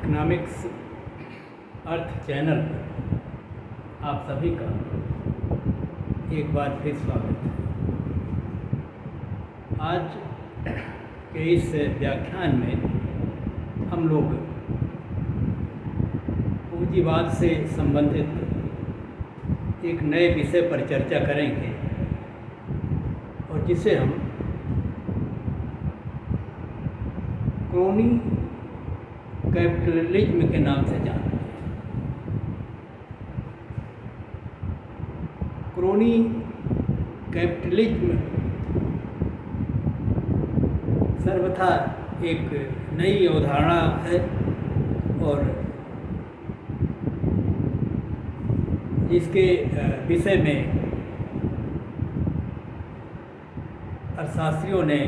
Economics अर्थ channel पर आप सभी का एक बार फिर स्वागत है। आज के इस व्याख्यान में हम लोग पूंजीवाद से संबंधित एक नए विषय पर चर्चा करेंगे और जिसे हम क्रोनी कैपिटलिज्म के नाम से जानते हैं। क्रोनी कैपिटलिज्म सर्वथा एक नई अवधारणा है और जिसके विषय में अर्थशास्त्रियों ने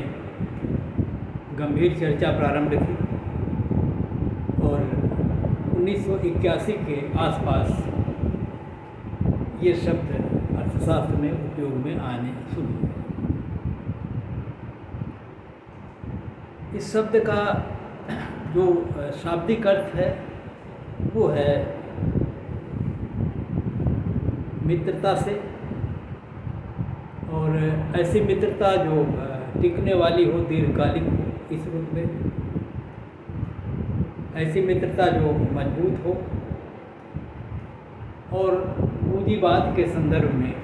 गंभीर चर्चा प्रारंभ की और 1981 के आसपास ये शब्द अर्थशास्त्र में उपयोग में आने शुरू हुए। इस शब्द का जो शाब्दिक अर्थ है वो है मित्रता से, और ऐसी मित्रता जो टिकने वाली हो, दीर्घकालिक हो, इस रूप में ऐसी मित्रता जो मजबूत हो। और पूंजीवाद के संदर्भ में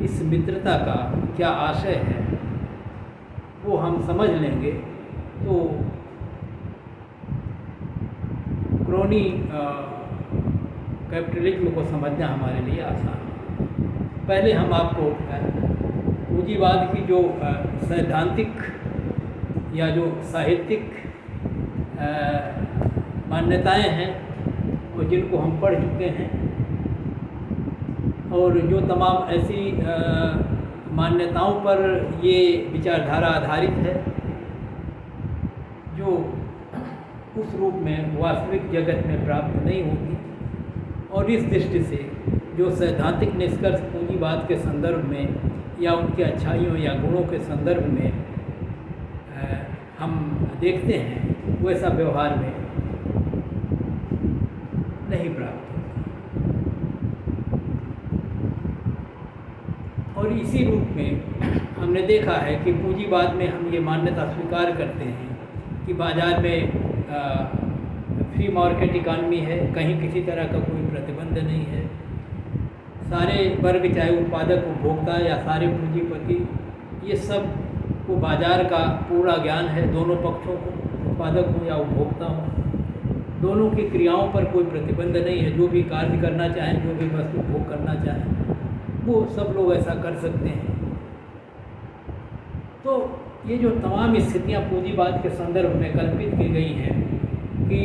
इस मित्रता का क्या आशय है वो हम समझ लेंगे तो क्रोनी कैपिटलिज्म को समझना हमारे लिए आसान है। पहले हम आपको पूंजीवाद की जो सैद्धांतिक या जो साहित्यिक मान्यताएं हैं और जिनको हम पढ़ चुके हैं और जो तमाम ऐसी मान्यताओं पर ये विचारधारा आधारित है जो उस रूप में वास्तविक जगत में प्राप्त नहीं होती, और इस दृष्टि से जो सैद्धांतिक निष्कर्ष पूंजीवाद के संदर्भ में या उनकी अच्छाइयों या गुणों के संदर्भ में हम देखते हैं वैसा व्यवहार में नहीं प्राप्त होता। और इसी रूप में हमने देखा है कि पूंजीवाद में हम ये मान्यता स्वीकार करते हैं कि बाज़ार में फ्री मार्केट इकानमी है, कहीं किसी तरह का कोई प्रतिबंध नहीं है। सारे वर्ग, चाहे उत्पादक, उपभोक्ता या सारे पूंजीपति, ये सब को बाज़ार का पूरा ज्ञान है। दोनों पक्षों को, उत्पादक हो या उपभोक्ता हो, दोनों की क्रियाओं पर कोई प्रतिबंध नहीं है। जो भी कार्य करना चाहें, जो भी वस्तु भोग करना चाहें, वो सब लोग ऐसा कर सकते हैं। तो ये जो तमाम स्थितियाँ पूंजीवाद के संदर्भ में कल्पित की गई हैं कि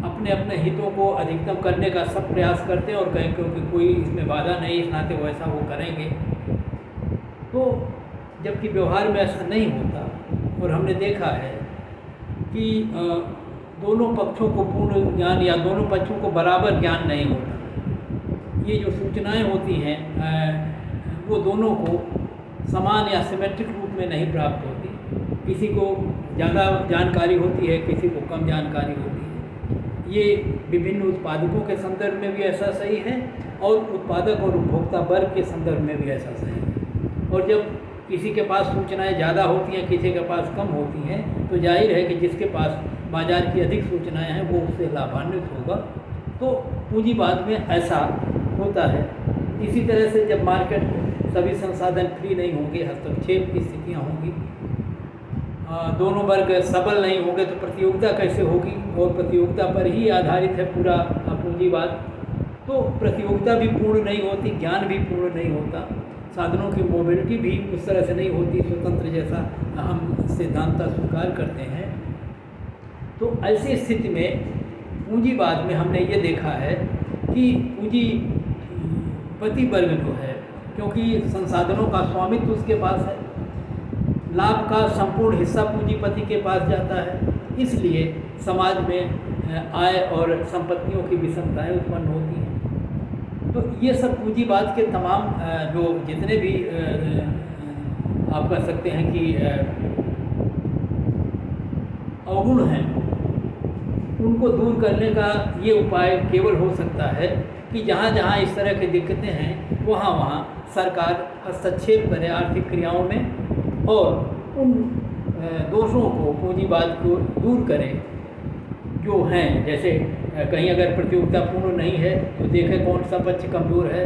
अपने अपने हितों को अधिकतम करने का सब प्रयास करते हैं और कहीं क्योंकि कोई इसमें बाधा नहीं, इस नाते वैसा वो करेंगे, तो जबकि व्यवहार में ऐसा नहीं होता। और हमने देखा है कि दोनों पक्षों को पूर्ण ज्ञान या दोनों पक्षों को बराबर ज्ञान नहीं होता। ये जो सूचनाएं होती हैं वो दोनों को समान या सिमेट्रिक रूप में नहीं प्राप्त होती। किसी को ज़्यादा जानकारी होती है, किसी को कम जानकारी होती है। ये विभिन्न उत्पादकों के संदर्भ में भी ऐसा सही है और उत्पादक और उपभोक्ता वर्ग के संदर्भ में भी ऐसा सही है। और जब किसी के पास सूचनाएं ज़्यादा होती हैं, किसी के पास कम होती हैं, तो जाहिर है कि जिसके पास बाज़ार की अधिक सूचनाएं हैं वो उससे लाभान्वित होगा। तो पूंजीवाद में ऐसा होता है। इसी तरह से जब मार्केट सभी संसाधन फ्री नहीं होंगे, हस्तक्षेप की स्थितियाँ होंगी, दोनों वर्ग सबल नहीं होंगे, तो प्रतियोगिता कैसे होगी? और प्रतियोगिता पर ही आधारित है पूरा पूंजीवाद। तो प्रतियोगिता भी पूर्ण नहीं होती, ज्ञान भी पूर्ण नहीं होता, साधनों की मोबिलिटी भी उस तरह से नहीं होती स्वतंत्र जैसा हम सिद्धांत स्वीकार करते हैं। तो ऐसी स्थिति में पूंजीवाद में हमने ये देखा है कि पूंजीपति वर्ग जो है, क्योंकि संसाधनों का स्वामित्व उसके पास है, लाभ का संपूर्ण हिस्सा पूंजीपति के पास जाता है, इसलिए समाज में आय और संपत्तियों की विषमताएं उत्पन्न होती हैं। तो ये सब पूंजीवाद के तमाम जो जितने भी आप कह सकते हैं कि अवगुण हैं उनको दूर करने का ये उपाय केवल हो सकता है कि जहाँ जहाँ इस तरह की दिक्कतें हैं वहाँ वहाँ सरकार हस्तक्षेप करे आर्थिक क्रियाओं में और उन दोषों को, पूंजीवाद को दूर करे जो हैं। जैसे कहीं अगर प्रतियोगिता पूर्ण नहीं है तो देखें कौन सा पक्ष कमज़ोर है,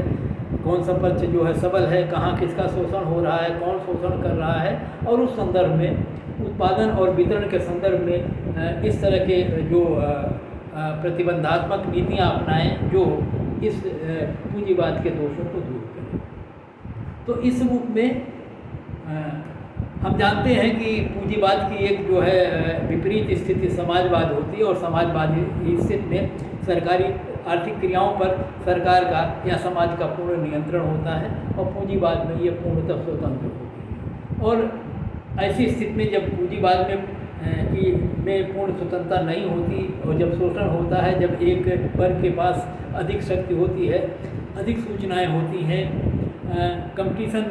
कौन सा पक्ष जो है सबल है, कहाँ किसका शोषण हो रहा है, कौन शोषण कर रहा है, और उस संदर्भ में उत्पादन और वितरण के संदर्भ में इस तरह के जो प्रतिबंधात्मक नीतियाँ अपनाएं जो इस पूंजीवाद के दोषों को दूर करें। तो इस रूप में हम जानते हैं कि पूंजीवाद की एक जो है विपरीत स्थिति समाजवाद होती है, और समाजवादी स्थिति में सरकारी आर्थिक क्रियाओं पर सरकार का या समाज का पूर्ण नियंत्रण होता है, और पूंजीवाद में ये पूर्णतः स्वतंत्र होती है। और ऐसी स्थिति में जब पूंजीवाद में पूर्ण स्वतंत्रता नहीं होती और जब शोषण होता है, जब एक वर्ग के पास अधिक शक्ति होती है, अधिक सूचनाएं होती हैं, कंपटीशन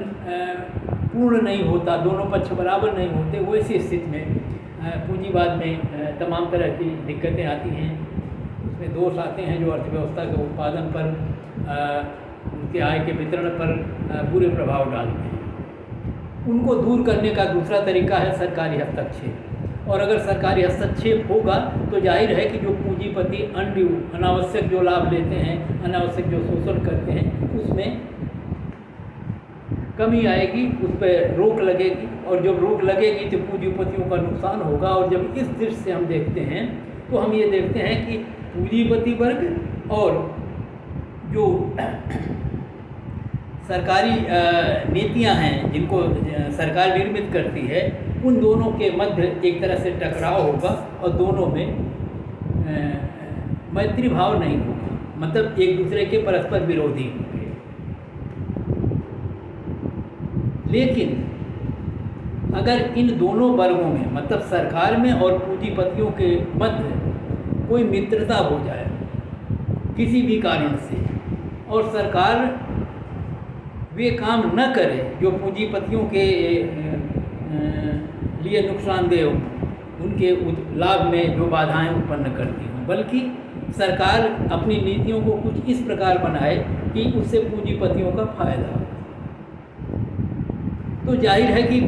पूर्ण नहीं होता, दोनों पक्ष बराबर नहीं होते, वैसी स्थिति में पूंजीवाद में तमाम तरह की दिक्कतें आती हैं। उसमें दोष आते हैं जो अर्थव्यवस्था के उत्पादन पर, उनके आय के वितरण पर बुरे प्रभाव डालते हैं। उनको दूर करने का दूसरा तरीका है सरकारी हस्तक्षेप। और अगर सरकारी हस्तक्षेप होगा तो जाहिर है कि जो पूंजीपति अनावश्यक जो लाभ लेते हैं, अनावश्यक जो शोषण करते हैं, उसमें कमी आएगी, उस पर रोक लगेगी, और जब रोक लगेगी तो पूंजीपतियों का नुकसान होगा। और जब इस दृष्टि से हम देखते हैं तो हम ये देखते हैं कि पूंजीपति वर्ग और जो सरकारी नीतियां हैं जिनको सरकार निर्मित करती है, उन दोनों के मध्य एक तरह से टकराव होगा और दोनों में मैत्री भाव नहीं होगा, मतलब एक दूसरे के परस्पर विरोधी होंगे। लेकिन अगर इन दोनों वर्गों में, मतलब सरकार में और पूंजीपतियों के मध्य कोई मित्रता हो जाए किसी भी कारण से, और सरकार वे काम न करे जो पूंजीपतियों के लिए नुकसानदेह हों, उनके लाभ में जो बाधाएं उत्पन्न करती हों, बल्कि सरकार अपनी नीतियों को कुछ इस प्रकार बनाए कि उससे पूंजीपतियों का फायदा हो। तो जाहिर है कि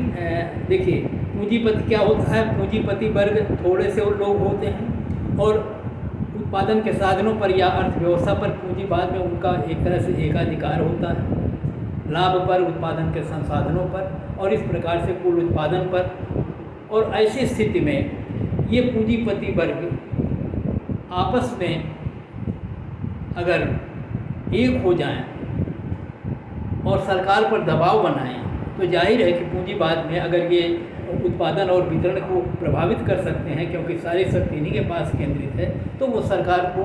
देखिए पूंजीपति क्या होता है, पूंजीपति वर्ग थोड़े से लोग होते हैं और उत्पादन के साधनों पर या अर्थव्यवस्था पर पूंजीवाद में उनका एक तरह से एकाधिकार होता है, लाभ पर, उत्पादन के संसाधनों पर और इस प्रकार से कुल उत्पादन पर। और ऐसी स्थिति में ये पूंजीपति वर्ग आपस में अगर एक हो जाएं और सरकार पर दबाव बनाएं तो जाहिर है कि पूंजीवाद में अगर ये उत्पादन और वितरण को प्रभावित कर सकते हैं, क्योंकि सारी शक्ति इन्हीं के पास केंद्रित है, तो वो सरकार को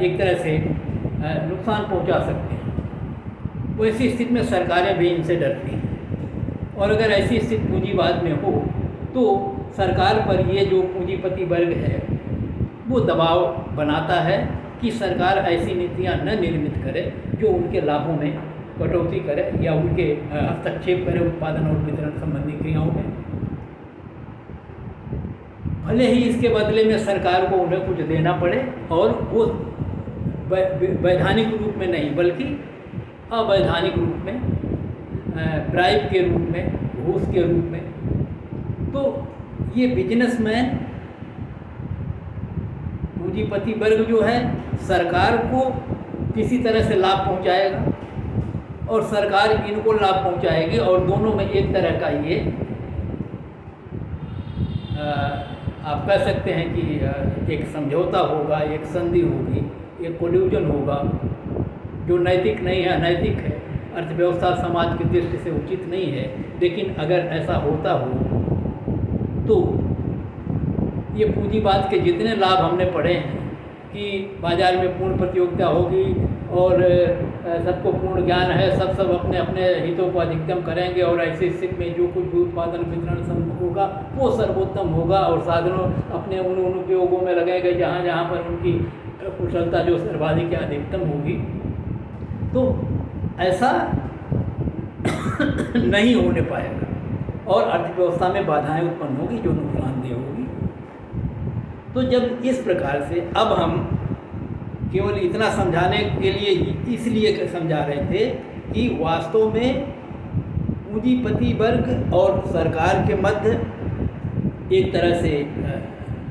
एक तरह से नुकसान पहुंचा सकते हैं। वैसी स्थिति में सरकारें भी इनसे डरती हैं, और अगर ऐसी स्थिति पूंजीवाद में हो तो सरकार पर ये जो पूंजीपति वर्ग है वो दबाव बनाता है कि सरकार ऐसी नीतियां न निर्मित करे जो उनके लाभों में कटौती करे या उनके हस्तक्षेप करे उत्पादन और वितरण संबंधी क्रियाओं में। भले ही इसके बदले में सरकार को उन्हें कुछ देना पड़े, और वो वैधानिक रूप में नहीं बल्कि अवैधानिक रूप में, ब्राइब के रूप में, घूस के रूप में। तो ये बिजनेसमैन पूंजीपति वर्ग जो है सरकार को किसी तरह से लाभ पहुंचाएगा और सरकार इनको लाभ पहुंचाएगी, और दोनों में एक तरह का ये आप कह सकते हैं कि एक समझौता होगा, एक संधि होगी, एक कोल्यूजन होगा जो नैतिक नहीं है, अनैतिक है, अर्थव्यवस्था समाज की दृष्टि से उचित नहीं है। लेकिन अगर ऐसा होता हो तो ये पूंजीवाद के जितने लाभ हमने पढ़े हैं कि बाज़ार में पूर्ण प्रतियोगिता होगी और सबको पूर्ण ज्ञान है, सब अपने अपने हितों को अधिकतम करेंगे, और ऐसी स्थिति में जो कुछ भी उत्पादन वितरण संभव होगा वो सर्वोत्तम होगा, और साधनों अपने उन उपयोगों में लगेंगे जहाँ जहाँ पर उनकी कुशलता जो सर्वाधिक या अधिकतम होगी। तो ऐसा नहीं होने पाएगा और अर्थव्यवस्था में बाधाएं उत्पन्न होगी जो नुकसानदेह होगी। तो जब इस प्रकार से अब हम केवल इतना समझाने के लिए इसलिए समझा रहे थे कि वास्तव में पूंजीपति वर्ग और सरकार के मध्य एक तरह से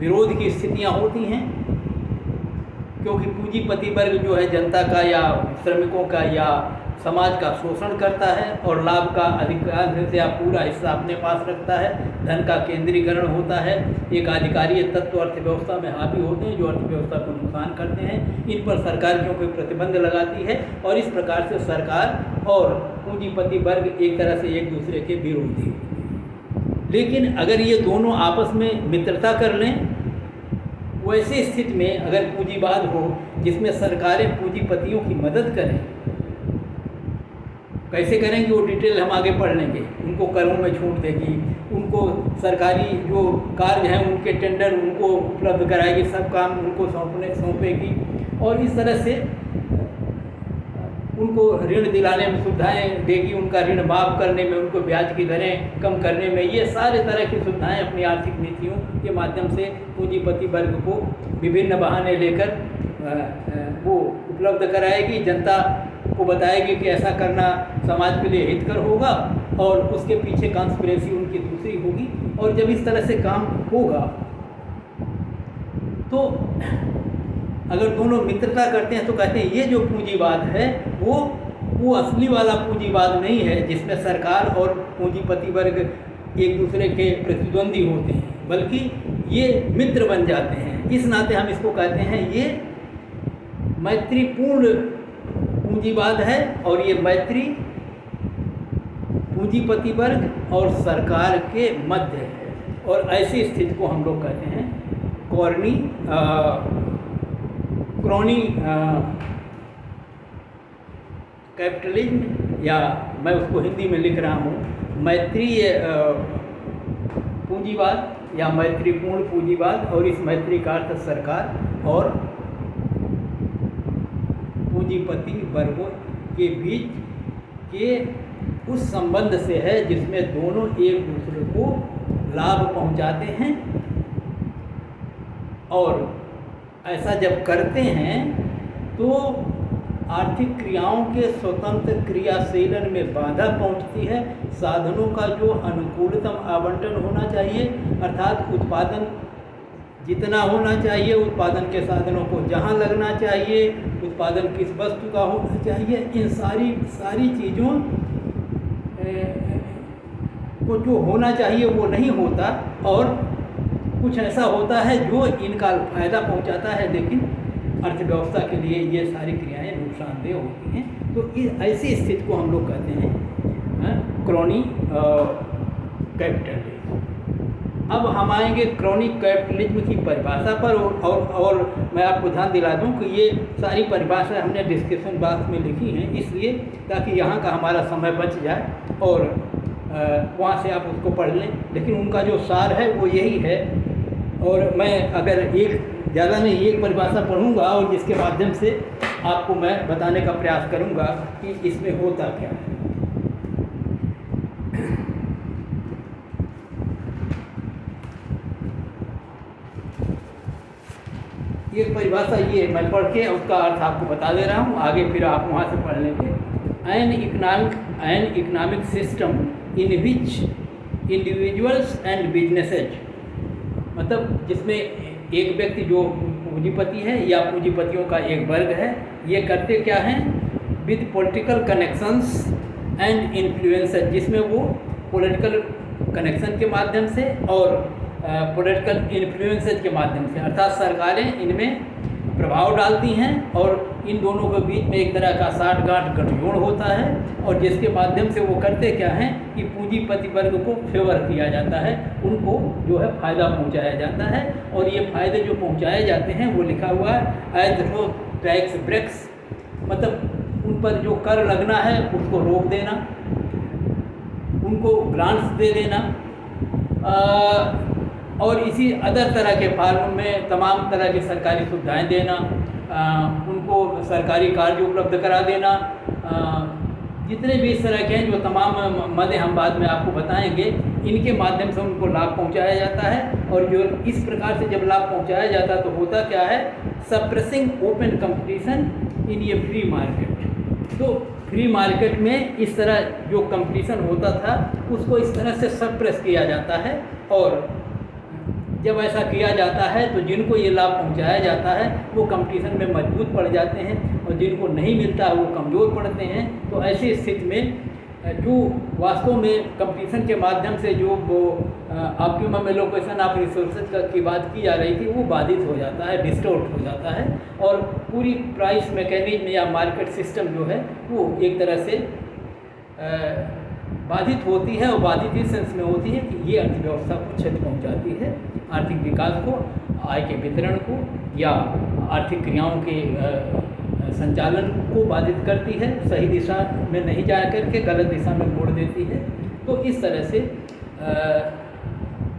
विरोध की स्थितियां होती हैं, क्योंकि पूंजीपति वर्ग जो है जनता का या श्रमिकों का या समाज का शोषण करता है और लाभ का अधिकांश या पूरा हिस्सा अपने पास रखता है। धन का केंद्रीकरण होता है। एक अधिकारीय तत्व अर्थव्यवस्था में हावी होते हैं जो अर्थव्यवस्था को नुकसान करते हैं। इन पर सरकार क्योंकि प्रतिबंध लगाती है और इस प्रकार से सरकार और पूंजीपति वर्ग एक तरह से एक दूसरे के विरोधी होते हैं। लेकिन अगर ये दोनों आपस में मित्रता कर लें, वैसी स्थिति में अगर पूंजीवाद हो जिसमें सरकारें पूंजीपतियों की मदद करें, कैसे करेंगे वो डिटेल हम आगे पढ़ लेंगे। उनको करों में छूट देगी, उनको सरकारी जो कार्य हैं उनके टेंडर उनको उपलब्ध कराएगी, सब काम उनको सौंपेगी और इस तरह से उनको ऋण दिलाने में सुविधाएं देगी, उनका ऋण माफ़ करने में, उनको ब्याज की दरें कम करने में, ये सारे तरह की सुविधाएं अपनी आर्थिक नीतियों के माध्यम से पूंजीपति वर्ग को विभिन्न बहाने लेकर वो उपलब्ध कराएगी। जनता को बताएगी कि ऐसा करना समाज के लिए हितकर होगा और उसके पीछे कॉन्स्पिरेसी उनकी दूसरी होगी। और जब इस तरह से काम होगा तो अगर दोनों मित्रता करते हैं तो कहते हैं ये जो पूंजीवाद है वो असली वाला पूंजीवाद नहीं है जिसमें सरकार और पूंजीपति वर्ग एक दूसरे के प्रतिद्वंदी होते हैं, बल्कि ये मित्र बन जाते हैं। इस नाते हम इसको कहते हैं ये मैत्रीपूर्ण पूंजीवाद है और ये मैत्री पूंजीपति वर्ग और सरकार के मध्य है। और ऐसी स्थिति को हम लोग कहते हैं क्रॉनी कैपिटलिज्म, या मैं उसको हिंदी में लिख रहा हूँ मैत्रीय पूंजीवाद या मैत्रीपूर्ण पूंजीवाद। और इस मैत्री का अर्थ सरकार और पूंजीपति वर्गों के बीच के उस संबंध से है जिसमें दोनों एक दूसरे को लाभ पहुंचाते हैं। और ऐसा जब करते हैं तो आर्थिक क्रियाओं के स्वतंत्र क्रियाशीलन में बाधा पहुंचती है। साधनों का जो अनुकूलतम आवंटन होना चाहिए, अर्थात उत्पादन जितना होना चाहिए, उत्पादन के साधनों को जहाँ लगना चाहिए, उत्पादन किस वस्तु का होना चाहिए, इन सारी चीज़ों को जो होना चाहिए वो नहीं होता और कुछ ऐसा होता है जो इनका फ़ायदा पहुंचाता है, लेकिन अर्थव्यवस्था के लिए ये सारी क्रियाएं नुकसानदेह होती हैं। तो ऐसी स्थिति को हम लोग कहते हैं क्रॉनी कैपिटलिज्म। अब हम आएंगे क्रॉनिक कैपिटलिज्म की परिभाषा पर और मैं आपको ध्यान दिला दूं कि ये सारी परिभाषा हमने डिस्क्रिप्शन बॉक्स में लिखी हैं, इसलिए ताकि यहाँ का हमारा समय बच जाए और वहाँ से आप उसको पढ़ लें। लेकिन उनका जो सार है वो यही है। और मैं अगर ज़्यादा नहीं एक परिभाषा पढ़ूंगा और जिसके माध्यम से आपको मैं बताने का प्रयास करूंगा कि इसमें होता क्या है। एक परिभाषा ये मैं पढ़ के उसका अर्थ आपको बता दे रहा हूँ, आगे फिर आप वहाँ से पढ़ लेंगे। An economic system in which individuals and businesses, मतलब जिसमें एक व्यक्ति जो पूंजीपति है या पूंजीपतियों का एक वर्ग है, ये करते क्या हैं with political connections and influences, जिसमें वो पॉलिटिकल कनेक्शन के माध्यम से और पॉलिटिकल इन्फ्लुएंसेस के माध्यम से, अर्थात सरकारें इनमें प्रभाव डालती हैं और इन दोनों के बीच में एक तरह का साठ-गांठ गठजोड़ होता है और जिसके माध्यम से वो करते क्या हैं कि पूंजीपति वर्ग को फेवर किया जाता है, उनको जो है फ़ायदा पहुंचाया जाता है। और ये फ़ायदे जो पहुंचाए जाते हैं वो लिखा हुआ है एज रो टैक्स ब्रेक्स, मतलब उन पर जो कर लगना है उसको रोक देना, उनको ग्रांट्स दे देना और इसी अदर तरह के फॉर्म में तमाम तरह की सरकारी सुविधाएं देना, उनको सरकारी कार्य उपलब्ध करा देना, जितने भी इस तरह के हैं जो तमाम मदे हम बाद में आपको बताएंगे, इनके माध्यम से उनको लाभ पहुंचाया जाता है। और जो इस प्रकार से जब लाभ पहुंचाया जाता है तो होता क्या है, सप्रेसिंग ओपन कंपटीशन इन ये फ्री मार्केट। तो फ्री मार्केट में इस तरह जो कंपटीशन होता था उसको इस तरह से सप्रेस किया जाता है, और जब ऐसा किया जाता है तो जिनको ये लाभ पहुंचाया जाता है वो कंपटीशन में मजबूत पड़ जाते हैं, और जिनको नहीं मिलता वो कमज़ोर पड़ते हैं। तो ऐसी स्थिति में जो वास्तव में कंपटीशन के माध्यम से जो वो ऑप्टिमम एलोकेशन ऑफ रिसोर्सेज की बात की जा रही थी वो बाधित हो जाता है, डिस्टॉर्ट हो जाता है, और पूरी प्राइस मैकेनिज्म या मार्केट सिस्टम जो है वो एक तरह से बाधित होती है। और बाधित इस सेंस में होती है कि ये अर्थव्यवस्था को क्षति पहुंचाती है, आर्थिक विकास को, आय के वितरण को या आर्थिक क्रियाओं के संचालन को बाधित करती है, सही दिशा में नहीं जा करके गलत दिशा में मोड़ देती है। तो इस तरह से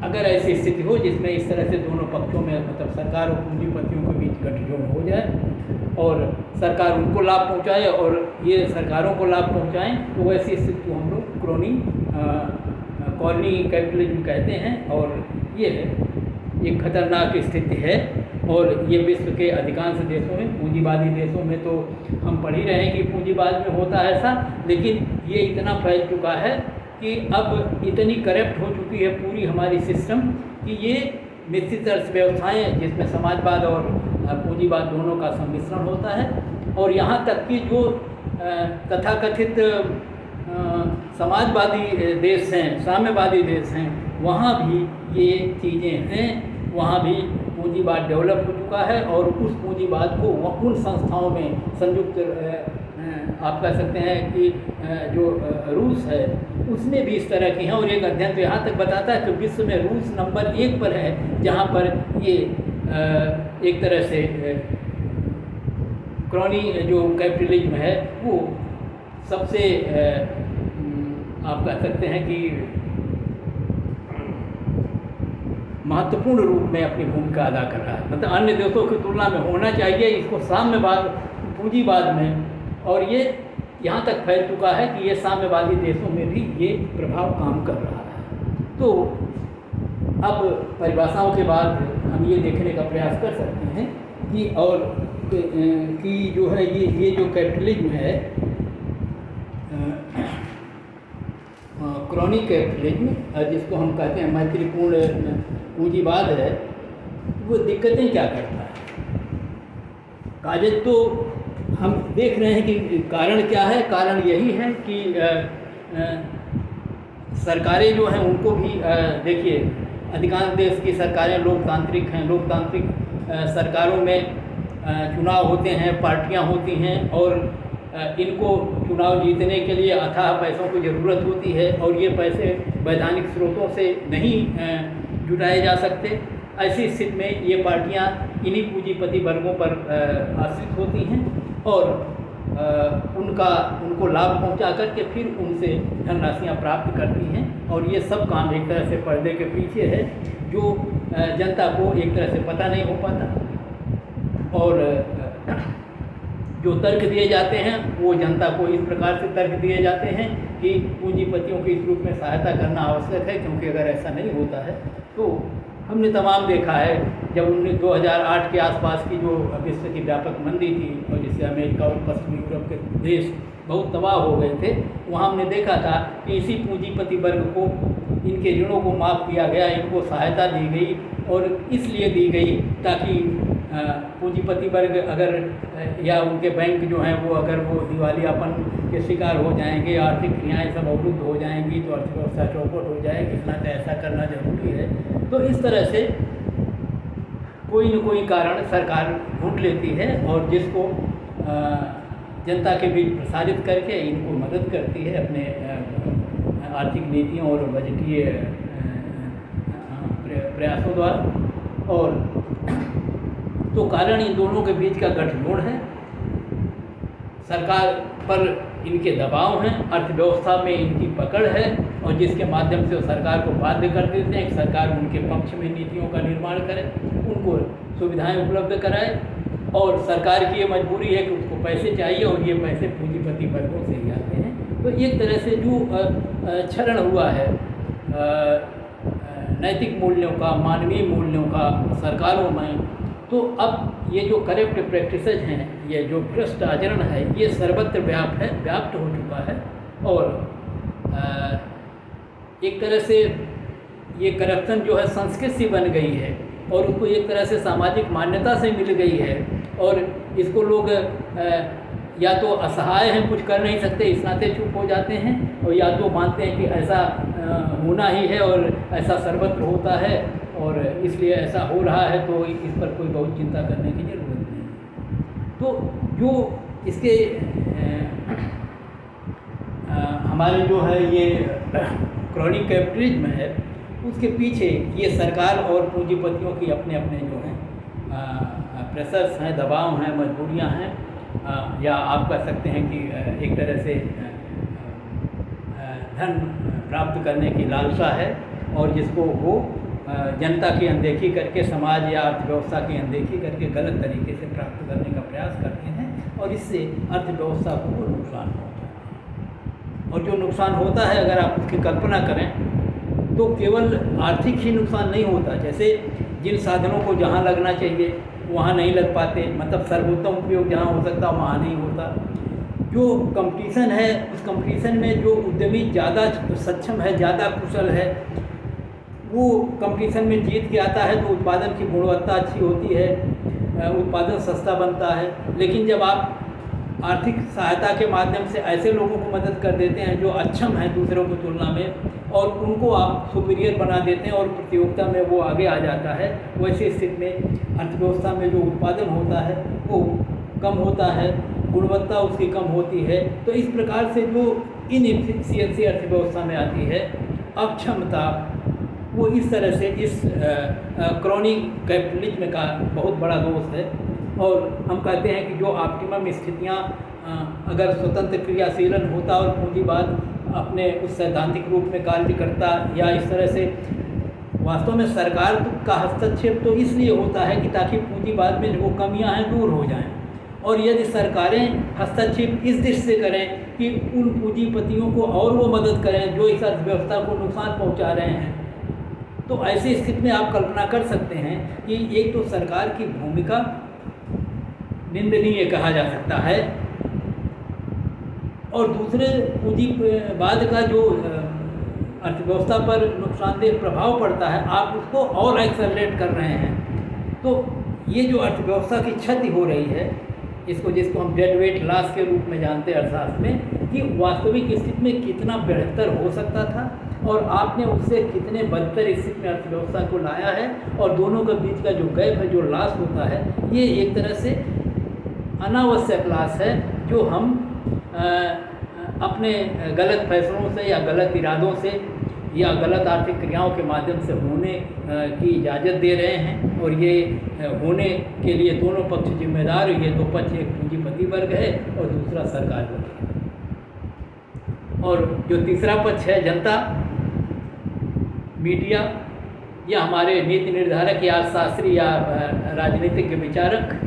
अगर ऐसी स्थिति हो जिसमें इस तरह से दोनों पक्षों में मतलब सरकार और पूंजीपतियों के बीच गठजोड़ हो जाए और सरकार उनको लाभ पहुंचाए और ये सरकारों को लाभ पहुंचाएं, तो वैसी स्थिति को हम लोग कॉलोनी कैपिटलिज्म कहते हैं। और ये एक खतरनाक स्थिति है, और ये विश्व के अधिकांश देशों में, पूंजीवादी देशों में तो हम पढ़ ही रहे हैं कि पूंजीवाद में होता है ऐसा, लेकिन ये इतना फैल चुका है कि अब इतनी करप्ट हो चुकी है पूरी हमारी सिस्टम कि ये मिश्रित अर्थव्यवस्थाएँ जिसमें समाजवाद और पूंजीवाद दोनों का सम्मिश्रण होता है, और यहाँ तक कि जो तथाकथित समाजवादी देश हैं, साम्यवादी देश हैं, वहाँ भी ये चीज़ें हैं, वहाँ भी पूंजीवाद डेवलप हो चुका है, और उस पूंजीवाद को उन संस्थाओं में संयुक्त आप कह सकते हैं कि जो रूस है उसमें भी इस तरह की हैं। और एक अध्ययन तो यहाँ तक बताता है कि विश्व में रूस नंबर 1 पर है जहाँ पर ये एक तरह से क्रॉनी जो कैपिटलिज्म है वो सबसे आप कह सकते हैं कि महत्वपूर्ण रूप में अपनी भूमिका अदा कर रहा है। मतलब अन्य देशों की तुलना में होना चाहिए इसको साम्यवाद पूंजीवाद में, और ये यहाँ तक फैल चुका है कि ये साम्यवादी देशों में भी ये प्रभाव काम कर रहा है। तो अब परिभाषाओं के बाद हम ये देखने का प्रयास कर सकते हैं कि और कि जो है ये जो कैपिटलिज्म है, क्रॉनिक कैपिटलिज्म जिसको हम कहते हैं मैत्रीपूर्ण पूंजीवाद है, वो दिक्कतें क्या करता है। काजज तो हम देख रहे हैं कि कारण क्या है। कारण यही है कि सरकारें जो हैं उनको भी देखिए, अधिकांश देश की सरकारें लोकतांत्रिक हैं। लोकतांत्रिक सरकारों में चुनाव होते हैं, पार्टियां होती हैं, और इनको चुनाव जीतने के लिए अथाह पैसों की ज़रूरत होती है, और ये पैसे वैधानिक स्रोतों से नहीं जुटाए जा सकते। ऐसी स्थिति में ये पार्टियां इन्हीं पूंजीपति वर्गों पर आश्रित होती हैं और उनको लाभ पहुंचा करके फिर उनसे धनराशियाँ प्राप्त करती हैं। और ये सब काम एक तरह से पर्दे के पीछे है, जो जनता को एक तरह से पता नहीं हो पाता। और जो तर्क दिए जाते हैं वो जनता को इस प्रकार से तर्क दिए जाते हैं कि पूंजीपतियों के इस रूप में सहायता करना आवश्यक है, क्योंकि अगर ऐसा नहीं होता है तो हमने तमाम देखा है। जब 2008 के आसपास की जो विश्व की व्यापक मंदी थी और जिससे अमेरिका और पश्चिमी यूरोप के देश बहुत तबाह हो गए थे, वहाँ हमने देखा था कि इसी पूंजीपति वर्ग को इनके ऋणों को माफ़ किया गया, इनको सहायता दी गई, और इसलिए दी गई ताकि पूंजीपति वर्ग अगर या उनके बैंक जो हैं वो अगर वो दिवालियापन के शिकार हो जाएंगे, आर्थिक क्रियाएँ सब अवरुद्ध हो जाएंगी, तो अर्थव्यवस्था चौपट हो जाएगी। इतना तो ऐसा करना जरूरी है। तो इस तरह से कोई न कोई कारण सरकार ढूंढ लेती है और जिसको जनता के बीच प्रसारित करके इनको मदद करती है अपने आर्थिक नीतियों और बजटीय प्रयासों द्वारा। और तो कारण इन दोनों के बीच का गठजोड़ है। सरकार पर इनके दबाव हैं, अर्थव्यवस्था में इनकी पकड़ है, और जिसके माध्यम से वो सरकार को बाध्य कर देते हैं कि सरकार उनके पक्ष में नीतियों का निर्माण करे, उनको सुविधाएं उपलब्ध कराए। और सरकार की ये मजबूरी है कि उसको पैसे चाहिए, और ये पैसे पूंजीपति वर्गों से ही आते हैं। तो एक तरह से जो क्षरण हुआ है नैतिक मूल्यों का, मानवीय मूल्यों का सरकारों में, तो अब ये जो करप्ट प्रैक्टिसेज हैं, ये जो भ्रष्ट आचरण है, ये सर्वत्र व्याप्त हो चुका है। और एक तरह से ये करप्शन जो है संस्कृति सी बन गई है और उसको एक तरह से सामाजिक मान्यता से मिल गई है, और इसको लोग या तो असहाय हैं, कुछ कर नहीं सकते, इस नाते चुप हो जाते हैं, और या तो मानते हैं कि ऐसा होना ही है और ऐसा सर्वत्र होता है और इसलिए ऐसा हो रहा है, तो इस पर कोई बहुत चिंता करने की ज़रूरत नहीं। तो जो इसके हमारे जो है ये क्रॉनिक कैपिटलिज्म है, उसके पीछे ये सरकार और पूंजीपतियों की अपने अपने जो हैं प्रेशर्स हैं, दबाव हैं, मजबूरियां हैं, या आप कह सकते हैं कि एक तरह से धन प्राप्त करने की लालसा है, और जिसको वो जनता की अनदेखी करके, समाज या अर्थव्यवस्था की अनदेखी करके गलत तरीके से प्राप्त करने का प्रयास करते हैं, और इससे अर्थव्यवस्था को नुकसान होता है। और जो नुकसान होता है, अगर आप उसकी कल्पना करें तो केवल आर्थिक ही नुकसान नहीं होता, जैसे जिन साधनों को जहाँ लगना चाहिए वहाँ नहीं लग पाते, मतलब सर्वोत्तम उपयोग जहाँ हो सकता वहाँ नहीं होता। जो कंपटीशन है, उस कंपटीशन में जो उद्यमी ज़्यादा सक्षम है, ज़्यादा कुशल है, वो कंपटीशन में जीत के आता है तो उत्पादन की गुणवत्ता अच्छी होती है, उत्पादन सस्ता बनता है। लेकिन जब आप आर्थिक सहायता के माध्यम से ऐसे लोगों को मदद कर देते हैं जो अक्षम हैं दूसरों की तुलना में, और उनको आप सुपीरियर बना देते हैं और प्रतियोगिता में वो आगे आ जाता है, वैसी स्थिति में अर्थव्यवस्था में जो उत्पादन होता है वो कम होता है, गुणवत्ता उसकी कम होती है। तो इस प्रकार से जो इनएफिशिएंसी अर्थव्यवस्था में आती है, अक्षमता, वो इस तरह से इस क्रॉनिक कैपिटलिज्म का बहुत बड़ा दोष है। और हम कहते हैं कि जो ऑप्टिमम स्थितियाँ अगर स्वतंत्र क्रियाशीलन होता और पूंजीवाद अपने उस सैद्धांतिक रूप में कार्य करता, या इस तरह से वास्तव में सरकार का हस्तक्षेप तो इसलिए होता है कि ताकि पूंजीवाद में जो कमियां हैं दूर हो जाएं, और यदि सरकारें हस्तक्षेप इस दृष्टि से करें कि उन पूंजीपतियों को और वो मदद करें जो इस अर्थव्यवस्था को नुकसान पहुंचा रहे हैं, तो ऐसी स्थिति में आप कल्पना कर सकते हैं कि एक तो सरकार की भूमिका निंदनीय कहा जा सकता है, और दूसरे पूंजीवाद का जो अर्थव्यवस्था पर नुकसानदेह प्रभाव पड़ता है, आप उसको और एक्सेलरेट कर रहे हैं। तो ये जो अर्थव्यवस्था की क्षति हो रही है, जिसको हम डेड वेट लॉस के रूप में जानते हैं अर्थशास्त्र में, कि वास्तविक स्थिति में कितना बेहतर हो सकता था और आपने उससे कितने बदतर स्थिति में अर्थव्यवस्था को लाया है, और दोनों के बीच का जो गैप है, जो लॉस होता है, ये एक तरह से अनावश्यक लॉस है जो हम अपने गलत फैसलों से या गलत इरादों से या गलत आर्थिक क्रियाओं के माध्यम से होने की इजाज़त दे रहे हैं। और ये होने के लिए दोनों पक्ष जिम्मेदार, ये दो पक्ष, एक पूंजीपति वर्ग है और दूसरा सरकार वर्ग है, और जो तीसरा पक्ष है जनता, मीडिया, या हमारे नीति निर्धारक या शास्त्री या राजनीतिक विचारक,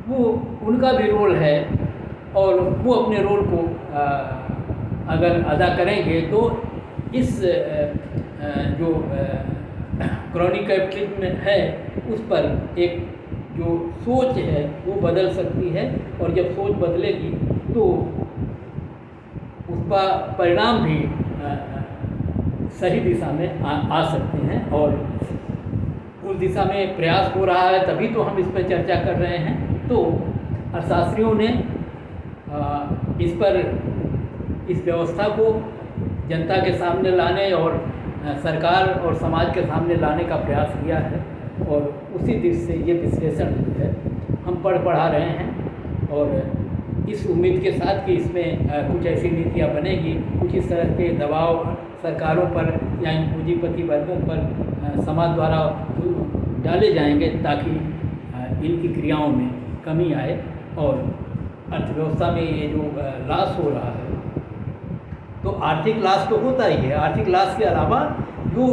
वो उनका भी रोल है, और वो अपने रोल को अगर अदा करेंगे तो इस जो क्रॉनिक कैपिटलिज्म है उस पर एक जो सोच है वो बदल सकती है, और जब सोच बदलेगी तो उसका परिणाम भी सही दिशा में आ सकते हैं, और उस दिशा में प्रयास हो रहा है, तभी तो हम इस पर चर्चा कर रहे हैं। तो अर्थशास्त्रियों ने इस व्यवस्था को जनता के सामने लाने और सरकार और समाज के सामने लाने का प्रयास किया है, और उसी दृष्टि से ये विश्लेषण है हम पढ़ा रहे हैं, और इस उम्मीद के साथ कि इसमें कुछ ऐसी नीतियाँ बनेगी, कुछ इस तरह के दबाव सरकारों पर या इन पूंजीपति वर्गों पर समाज द्वारा डाले जाएंगे ताकि इनकी क्रियाओं में कमी आए, और अर्थव्यवस्था में ये जो लॉस हो रहा है, तो आर्थिक लॉस तो होता ही है। आर्थिक लॉस के अलावा जो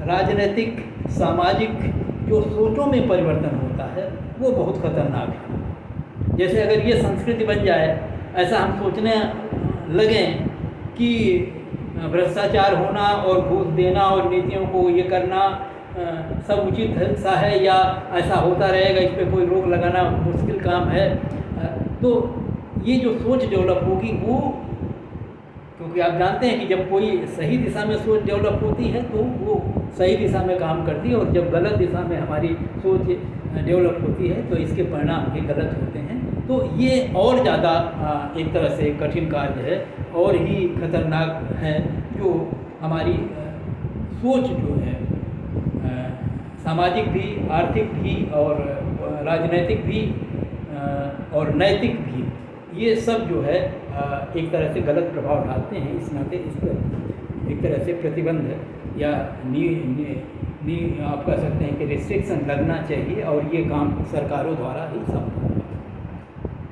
राजनीतिक, सामाजिक जो सोचों में परिवर्तन होता है वो बहुत खतरनाक है। जैसे अगर ये संस्कृति बन जाए, ऐसा हम सोचने लगें कि भ्रष्टाचार होना और घूस देना और नीतियों को ये करना सब उचित सा है या ऐसा होता रहेगा, इस पर कोई रोक लगाना मुश्किल काम है। तो ये जो सोच डेवलप होगी वो, क्योंकि आप जानते हैं कि जब कोई सही दिशा में सोच डेवलप होती है तो वो सही दिशा में काम करती है, और जब गलत दिशा में हमारी सोच डेवलप होती है तो इसके परिणाम भी गलत होते हैं। तो ये और ज़्यादा एक तरह से कठिन कार्य है और ही खतरनाक है, जो हमारी सोच जो है सामाजिक भी, आर्थिक भी और राजनैतिक भी और नैतिक भी, ये सब जो है एक तरह से गलत प्रभाव डालते हैं। इस नाते इस पर एक तरह से प्रतिबंध या आप कह सकते हैं कि रिस्ट्रिक्शन लगना चाहिए, और ये काम सरकारों द्वारा ही संभव है।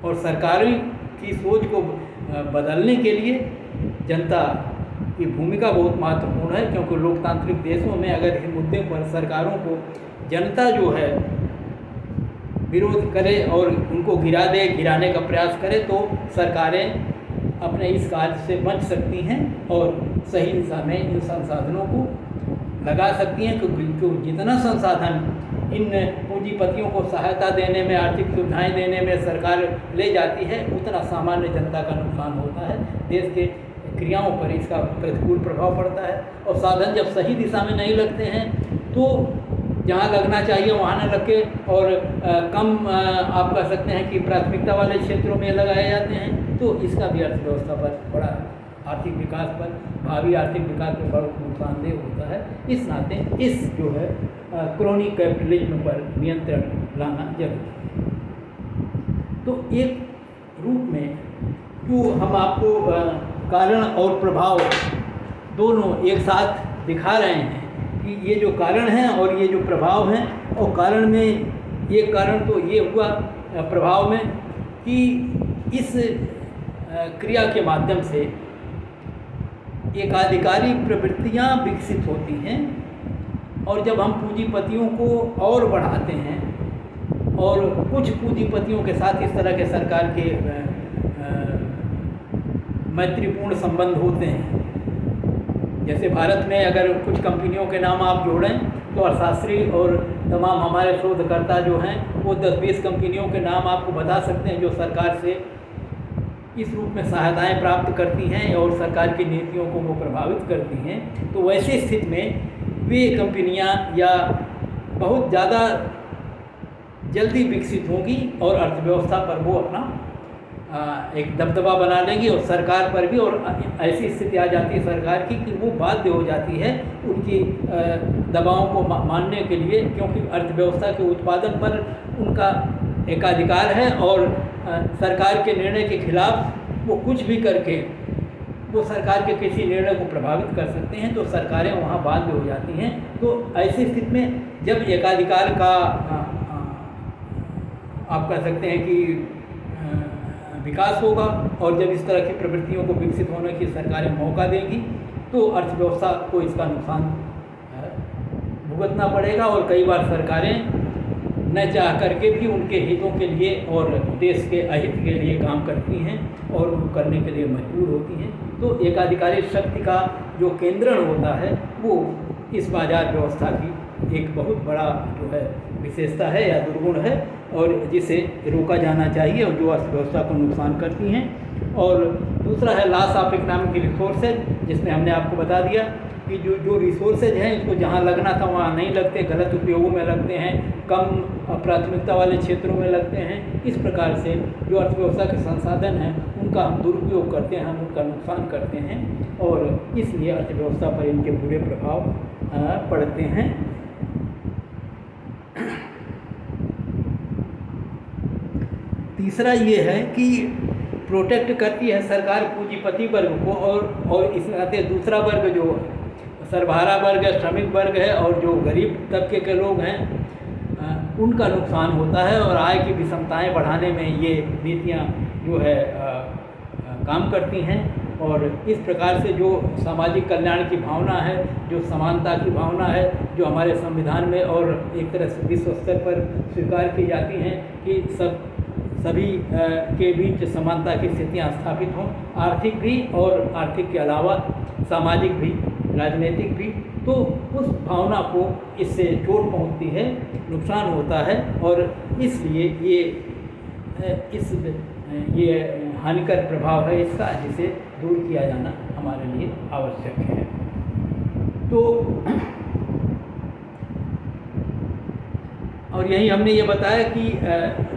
और सरकारी की सोच को बदलने के लिए जनता की भूमिका बहुत महत्वपूर्ण है, क्योंकि लोकतांत्रिक देशों में अगर इस मुद्दे पर सरकारों को जनता जो है विरोध करे और उनको गिराने का प्रयास करे तो सरकारें अपने इस कार्य से बच सकती हैं और सही दिशा में इन संसाधनों को लगा सकती हैं, क्योंकि जितना संसाधन इन पूंजीपतियों को सहायता देने में, आर्थिक सुविधाएं देने में सरकार ले जाती है, उतना सामान्य जनता का नुकसान होता है, देश के क्रियाओं पर इसका प्रतिकूल प्रभाव पड़ता है। और साधन जब सही दिशा में नहीं लगते हैं तो जहाँ लगना चाहिए वहाँ न लगे, और कम आप कह सकते हैं कि प्राथमिकता वाले क्षेत्रों में लगाए जाते हैं, तो इसका भी अर्थव्यवस्था पर बड़ा, आर्थिक विकास पर, भावी आर्थिक विकास पर बड़ा नुकसानदेह होता है। इस नाते इस जो है क्रोनी कैपिटलिज्म पर नियंत्रण लाना जरूरी है। तो एक रूप में जो हम आपको कारण और प्रभाव दोनों एक साथ दिखा रहे हैं कि ये जो कारण हैं और ये जो प्रभाव हैं, और कारण में एक कारण तो ये हुआ प्रभाव में कि इस क्रिया के माध्यम से एकाधिकारी प्रवृत्तियां विकसित होती हैं, और जब हम पूंजीपतियों को और बढ़ाते हैं और कुछ पूंजीपतियों के साथ इस तरह के सरकार के मैत्रीपूर्ण संबंध होते हैं, जैसे भारत में अगर कुछ कंपनियों के नाम आप जोड़ें तो अर्थशास्त्री और तमाम हमारे शोधकर्ता जो हैं वो 10-20 कंपनियों के नाम आपको बता सकते हैं जो सरकार से इस रूप में सहायताएं प्राप्त करती हैं और सरकार की नीतियों को वो प्रभावित करती हैं। तो वैसी स्थिति में वे कंपनियां या बहुत ज़्यादा जल्दी विकसित होंगी और अर्थव्यवस्था पर वो अपना एक दबदबा बना लेंगी, और सरकार पर भी, और ऐसी स्थिति आ जाती है सरकार की कि वो बाध्य हो जाती है उनकी दबावों को मानने के लिए, क्योंकि अर्थव्यवस्था के उत्पादन पर उनका एकाधिकार है और सरकार के निर्णय के खिलाफ वो कुछ भी करके वो सरकार के किसी निर्णय को प्रभावित कर सकते हैं, तो सरकारें वहाँ बाध्य हो जाती हैं। तो ऐसी स्थिति में जब एकाधिकार का आप कह सकते हैं कि विकास होगा और जब इस तरह की प्रवृत्तियों को विकसित होने की सरकारें मौका देंगी तो अर्थव्यवस्था को इसका नुकसान भुगतना पड़ेगा, और कई बार सरकारें न चाह करके भी उनके हितों के लिए और देश के अहित के लिए काम करती हैं और वो करने के लिए मजबूर होती हैं। तो एकाधिकारी शक्ति का जो केंद्रण होता है वो इस बाजार व्यवस्था की एक बहुत बड़ा जो है विशेषता है या दुर्गुण है, और जिसे रोका जाना चाहिए और जो अर्थव्यवस्था को नुकसान करती हैं। और दूसरा है लॉस ऑफ इकोनॉमिक रिसोर्सेज, जिसमें हमने आपको बता दिया कि जो रिसोर्सेज हैं इसको जहाँ लगना था वहाँ नहीं लगते, गलत उपयोगों में लगते हैं, कम प्राथमिकता वाले क्षेत्रों में लगते हैं। इस प्रकार से जो अर्थव्यवस्था के संसाधन हैं उनका हम दुरुपयोग करते हैं, हम उनका नुकसान करते हैं, और इसलिए अर्थव्यवस्था पर इनके बुरे प्रभाव पड़ते हैं। तीसरा ये है कि प्रोटेक्ट करती है सरकार पूंजीपति वर्ग को, और इस नाते दूसरा वर्ग जो सरबराह वर्ग है, श्रमिक वर्ग है और जो गरीब तबके के लोग हैं उनका नुकसान होता है, और आय की विषमताएं बढ़ाने में ये नीतियाँ जो है काम करती हैं। और इस प्रकार से जो सामाजिक कल्याण की भावना है, जो समानता की भावना है, जो हमारे संविधान में और एक तरह से विश्व स्तर पर स्वीकार की जाती हैं कि सभी के बीच समानता की स्थितियाँ स्थापित हों, आर्थिक भी और आर्थिक के अलावा सामाजिक भी, राजनीतिक भी, तो उस भावना को इससे चोट पहुंचती है, नुकसान होता है, और इसलिए ये हानिकर प्रभाव है इसका, जिसे दूर किया जाना हमारे लिए आवश्यक है। तो और यही हमने ये बताया कि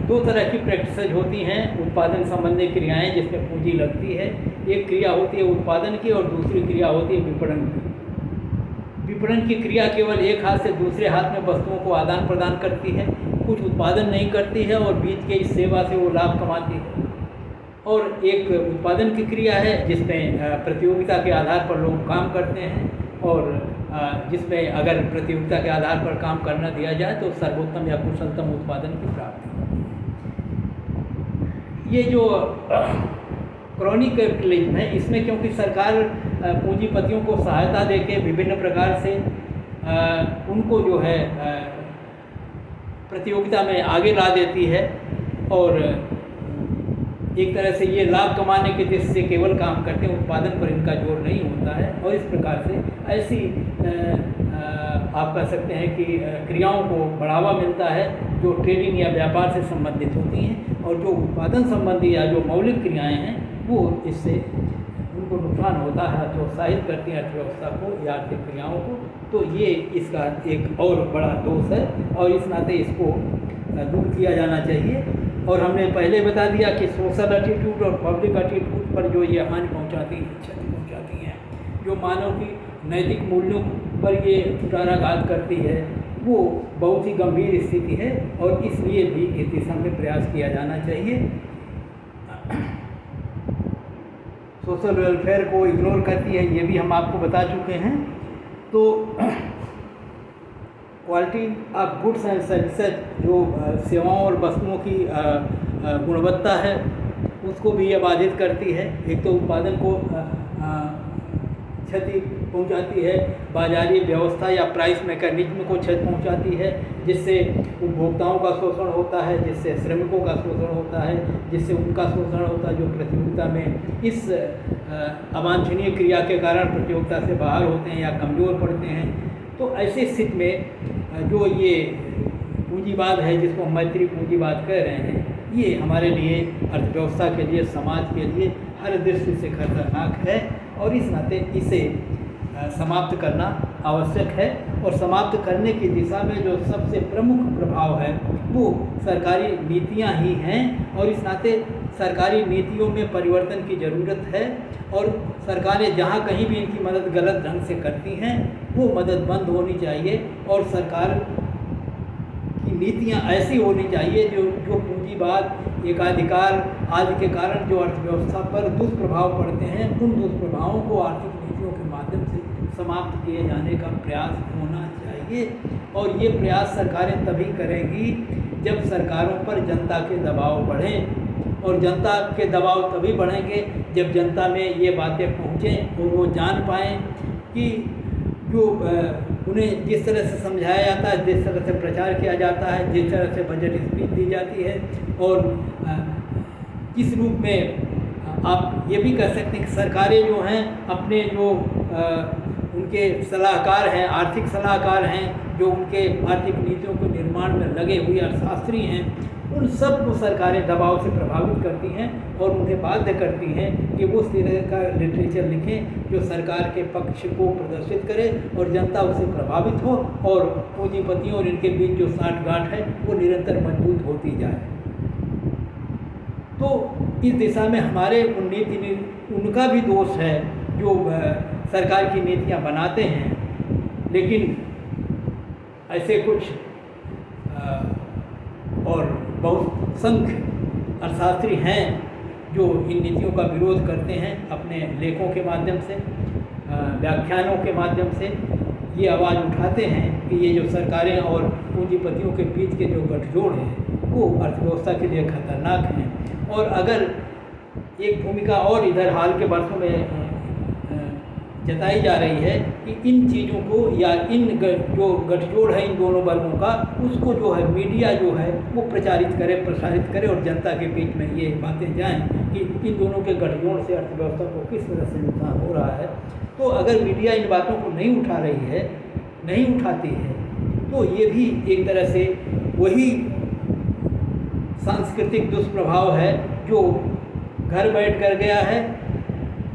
2 तरह की प्रैक्टिसेज होती हैं उत्पादन संबंधी क्रियाएं जिसमें पूंजी लगती है। एक क्रिया होती है उत्पादन की और दूसरी क्रिया होती है विपणन की। विपणन की क्रिया केवल एक हाथ से दूसरे हाथ में वस्तुओं को आदान प्रदान करती है, कुछ उत्पादन नहीं करती है और बीच के इस सेवा से वो लाभ कमाती है। और एक उत्पादन की क्रिया है जिसमें प्रतियोगिता के आधार पर लोग काम करते हैं, और जिसमें अगर प्रतियोगिता के आधार पर काम करना दिया जाए तो सर्वोत्तम या कुशलतम उत्पादन की प्राप्ति होती है। ये जो क्रॉनिक कैपिटलिज्म है, इसमें क्योंकि सरकार पूंजीपतियों को सहायता देके विभिन्न प्रकार से उनको जो है प्रतियोगिता में आगे ला देती है, और एक तरह से ये लाभ कमाने के दृष्टि से केवल काम करते हैं, उत्पादन पर इनका जोर नहीं होता है। और इस प्रकार से ऐसी आप कह सकते हैं कि क्रियाओं को बढ़ावा मिलता है जो ट्रेडिंग या व्यापार से संबंधित होती हैं, और जो उत्पादन संबंधी या जो मौलिक क्रियाएं हैं वो इससे उनको नुकसान होता है, प्रोत्साहित करती हैं अर्थव्यवस्था को या आर्थिक क्रियाओं को। तो ये इसका एक और बड़ा दोष है, और इस नाते इसको दूर किया जाना चाहिए। और हमने पहले बता दिया कि सोशल एटीट्यूड और पब्लिक एटीट्यूड पर जो ये हानि पहुंचाती हैं, क्षति पहुंचाती हैं, जो मानव की नैतिक मूल्यों पर ये कुठाराघात करती है, वो बहुत ही गंभीर स्थिति है, और इसलिए भी इस दिशा में प्रयास किया जाना चाहिए। सोशल वेलफेयर को इग्नोर करती है, ये भी हम आपको बता चुके हैं। तो quality of goods and services, जो सेवाओं और वस्तुओं की गुणवत्ता है, उसको भी यह बाधित करती है। एक तो उत्पादन को क्षति पहुंचाती है, बाजारी व्यवस्था या प्राइस मैकेनिज्म को क्षति पहुंचाती है, जिससे उपभोक्ताओं का शोषण होता है, जिससे श्रमिकों का शोषण होता है, जिससे उनका शोषण होता है जो प्रतियोगिता में इस अवांछनीय क्रिया के कारण प्रतियोगिता से बाहर होते हैं या कमज़ोर पड़ते हैं। तो ऐसी स्थिति में जो ये पूंजीवाद है, जिसको हम मैत्री पूंजीवाद कह रहे हैं, ये हमारे लिए, अर्थव्यवस्था के लिए, समाज के लिए हर दृष्टि से खतरनाक है, और इस नाते इसे समाप्त करना आवश्यक है। और समाप्त करने की दिशा में जो सबसे प्रमुख प्रभाव है वो सरकारी नीतियां ही हैं, और इस नाते सरकारी नीतियों में परिवर्तन की ज़रूरत है। और सरकारें जहाँ कहीं भी इनकी मदद गलत ढंग से करती हैं, वो मदद बंद होनी चाहिए, और सरकार की नीतियाँ ऐसी होनी चाहिए जो पूंजीवाद, एकाधिकार आदि के कारण जो अर्थव्यवस्था पर दुष्प्रभाव पड़ते हैं, उन दुष्प्रभावों को आर्थिक नीतियों के माध्यम से समाप्त किए जाने का प्रयास होना चाहिए। और ये प्रयास सरकारें तभी करेंगी जब सरकारों पर जनता के दबाव बढ़ें, और जनता के दबाव तभी बढ़ेंगे जब जनता में ये बातें पहुँचें और वो जान पाएँ कि जो उन्हें जिस तरह से समझाया जाता है, जिस तरह से प्रचार किया जाता है, जिस तरह से बजट स्पीच दी जाती है, और किस रूप में आप ये भी कह सकते हैं कि सरकारें जो हैं अपने जो उनके सलाहकार हैं, आर्थिक सलाहकार हैं, जो उनके आर्थिक नीतियों के निर्माण में लगे हुए अर्थशास्त्री हैं, उन सब को सरकारें दबाव से प्रभावित करती हैं और उन्हें बाध्य करती हैं कि वो उस तरह का लिटरेचर लिखें जो सरकार के पक्ष को प्रदर्शित करे और जनता उससे प्रभावित हो, और पूंजीपतियों और इनके बीच जो साठगांठ है वो निरंतर मजबूत होती जाए। तो इस दिशा में हमारे उनका भी दोष है जो सरकार की नीतियाँ बनाते हैं, लेकिन ऐसे कुछ और बहुत संख्य अर्थशास्त्री हैं जो इन नीतियों का विरोध करते हैं, अपने लेखों के माध्यम से, व्याख्यानों के माध्यम से ये आवाज़ उठाते हैं कि ये जो सरकारें और पूंजीपतियों के बीच के जो गठजोड़ हैं वो अर्थव्यवस्था के लिए खतरनाक हैं। और अगर एक भूमिका और इधर हाल के वर्षों में जताई जा रही है कि इन चीज़ों को या जो गठजोड़ है इन दोनों वर्गों का, उसको जो है मीडिया जो है वो प्रचारित करे, प्रसारित करे और जनता के बीच में ये बातें जाएं कि इन दोनों के गठजोड़ से अर्थव्यवस्था को किस तरह से नुकसान हो रहा है। तो अगर मीडिया इन बातों को नहीं उठा रही है, नहीं उठाती है, तो ये भी एक तरह से वही सांस्कृतिक दुष्प्रभाव है जो घर बैठ कर गया है।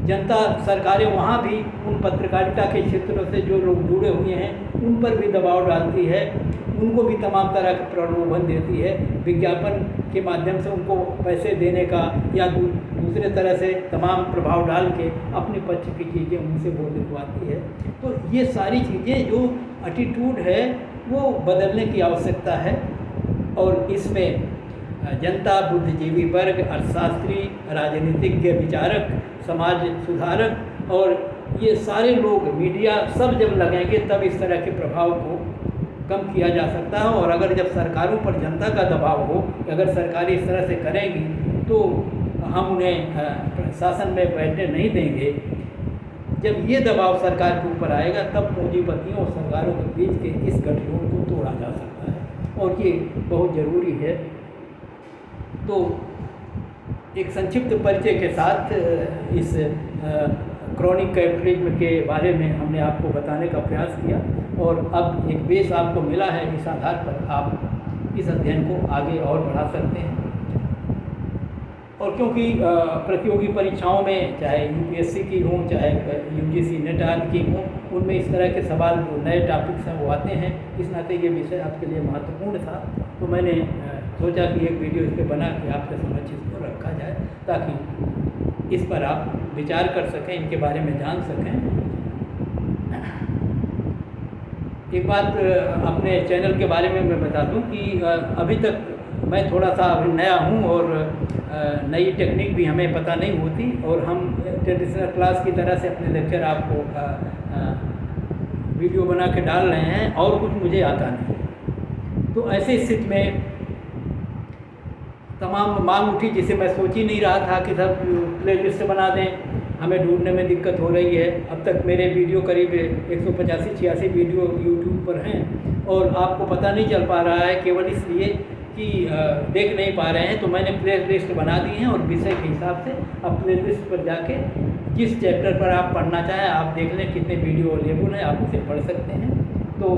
जनता, सरकारें वहाँ भी उन पत्रकारिता के क्षेत्रों से जो लोग जुड़े हुए हैं उन पर भी दबाव डालती है, उनको भी तमाम तरह के प्रलोभन देती है, विज्ञापन के माध्यम से उनको पैसे देने का या दूसरे तरह से तमाम प्रभाव डाल के अपने पक्ष की चीज़ें उनसे वो दिखवाती है। तो ये सारी चीज़ें जो एटीट्यूड है वो बदलने की आवश्यकता है और इसमें जनता, बुद्धिजीवी वर्ग, अर्थशास्त्री, राजनीतिज्ञ, विचारक, समाज सुधारक और ये सारे लोग, मीडिया, सब जब लगेंगे तब इस तरह के प्रभाव को कम किया जा सकता है। और अगर जब सरकारों पर जनता का दबाव हो, अगर सरकारें इस तरह से करेंगी तो हम उन्हें शासन में बैठने नहीं देंगे। जब ये दबाव सरकार के ऊपर आएगा तब पूंजीपतियों और सरकारों के बीच के इस गठजोड़ को तोड़ा जा सकता है और ये बहुत ज़रूरी है। तो एक संक्षिप्त परिचय के साथ इस क्रॉनिक कैपिटलिज्म के बारे में हमने आपको बताने का प्रयास किया और अब एक बेस आपको मिला है। इस आधार पर आप इस अध्ययन को आगे और बढ़ा सकते हैं। और क्योंकि प्रतियोगी परीक्षाओं में चाहे यूपीएससी की हों, चाहे यूजीसी नेट आदि की हों, उनमें इस तरह के सवाल जो नए टॉपिक्स हैं वो आते हैं। इस नाते ये विषय आपके लिए महत्वपूर्ण था, तो मैंने सोचा कि एक वीडियो इस पर बना के आपके समक्ष इसको रखा जाए ताकि इस पर आप विचार कर सकें, इनके बारे में जान सकें। एक बात अपने चैनल के बारे में मैं बता दूं कि अभी तक मैं थोड़ा सा अभी नया हूं और नई टेक्निक भी हमें पता नहीं होती और हम ट्रेडिशनल क्लास की तरह से अपने लेक्चर आपको वीडियो बना के डाल रहे हैं और कुछ मुझे आता नहीं। तो ऐसी स्थिति में तमाम मांग उठी जिसे मैं सोच ही नहीं रहा था कि सब प्ले लिस्ट बना दें, हमें ढूंढने में दिक्कत हो रही है। अब तक मेरे वीडियो करीब 185-86 वीडियो यूट्यूब पर हैं और आपको पता नहीं चल पा रहा है केवल इसलिए कि देख नहीं पा रहे हैं। तो मैंने प्ले लिस्ट बना दी है और विषय के हिसाब से अब प्ले लिस्ट पर जाके जिस चैप्टर पर आप पढ़ना चाहें आप देख लें कितने वीडियो अवेलेबल हैं, आप उसे पढ़ सकते हैं। तो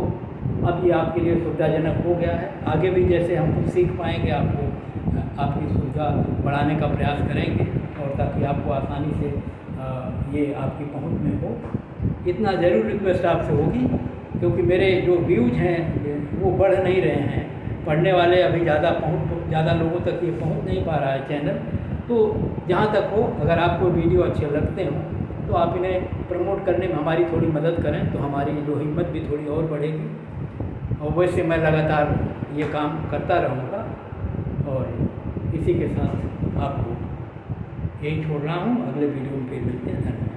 अब ये आपके लिए सुविधाजनक हो गया है। आगे भी जैसे हम कुछ सीख पाएंगे आपकी सुविधा बढ़ाने का प्रयास करेंगे और ताकि आपको आसानी से ये आपकी पहुंच में हो। इतना ज़रूर रिक्वेस्ट आपसे होगी क्योंकि मेरे जो व्यूज हैं वो बढ़ नहीं रहे हैं, पढ़ने वाले अभी ज़्यादा लोगों तक ये पहुंच नहीं पा रहा है चैनल। तो जहाँ तक हो, अगर आपको वीडियो अच्छे लगते हों तो आप इन्हें प्रमोट करने में हमारी थोड़ी मदद करें तो हमारी जो हिम्मत भी थोड़ी और बढ़ेगी। और वैसे मैं लगातार ये काम करता रहूँगा और इसी के साथ आपको यही छोड़ रहा हूँ। अगले वीडियो में फिर मिलते हैं। धन्यवाद।